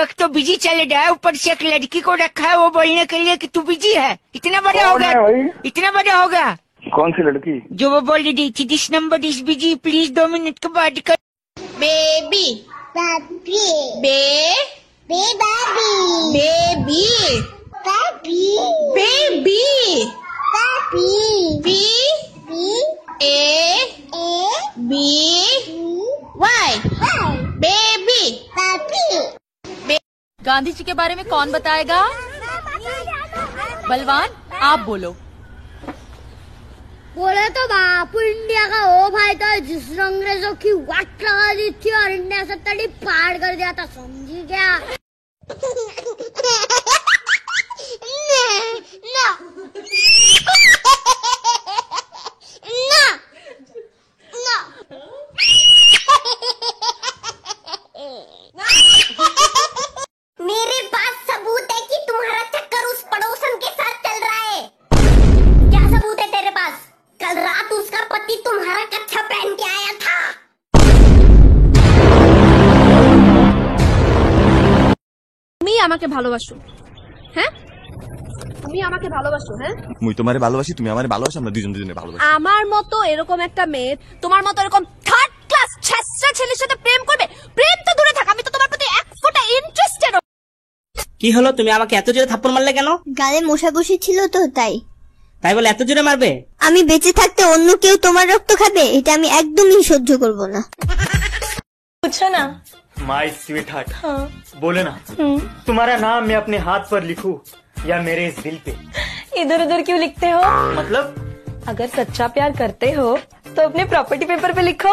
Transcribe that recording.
एक तो बिजी चले जाए, ऊपर से एक लड़की को रखा है वो बोलने के लिए कि तू बिजी है। इतना बड़ा हो गया, इतना बड़ा हो गया। कौन सी लड़की? जो वो बोल रही थी this number is busy, please 2 minute के बाद कर। Baby baby baby baby B A B Y baby. Gandhi ji के बारे में कौन बताएगा? बलवान आप बोलो। बोले तो बापू इंडिया का वो भाई था जिसने अंग्रेजों की वाट लगा दी थी और इंडिया से तड़ी पार कर दिया था, समझी क्या? मेरे पास सबूत है कि तुम्हारा चक्कर उस पड़ोसन के साथ चल रहा है। क्या सबूत है तेरे पास? कल रात उसका पति तुम्हारा कच्छा पहन के आया था। তুমি আমাকে ভালোবাসো, হ্যাঁ? তুমি আমাকে ভালোবাসো, হ্যাঁ? মুই তোমারে ভালোবাসি, তুমি আমারে ভালোবাসো, আমরা দুজন দুজনে ভালোবাসি। আমার মতো এরকম একটা মেয়ে তোমার মতো এরকম থার্ড ক্লাস ছেঁচড়া ছেলের সাথে প্রেম করবে? প্রেম তো দূরে থাক, আমি তো তোমার প্রতি এক ফোঁটা ইন্টারেস্টেড। কি হলো, তুমি আমাকে এত জোরে থাপ্পড় মারলে কেন? গালে মশা বসেছিল তো তাই। তাই বলে এত জোরে মারবে? আমি বেঁচে থাকতে অন্য কেউ তোমার রক্ত খাবে, এটা আমি একদমই সহ্য করব না। पूछो ना। माय स्वीट हार्ट, बोले ना तुम्हारा नाम मैं अपने हाथ पर लिखूं या मेरे इस दिल पे? इधर उधर क्यों लिखते हो? मतलब अगर सच्चा प्यार करते हो तो अपने प्रॉपर्टी पेपर पे लिखो।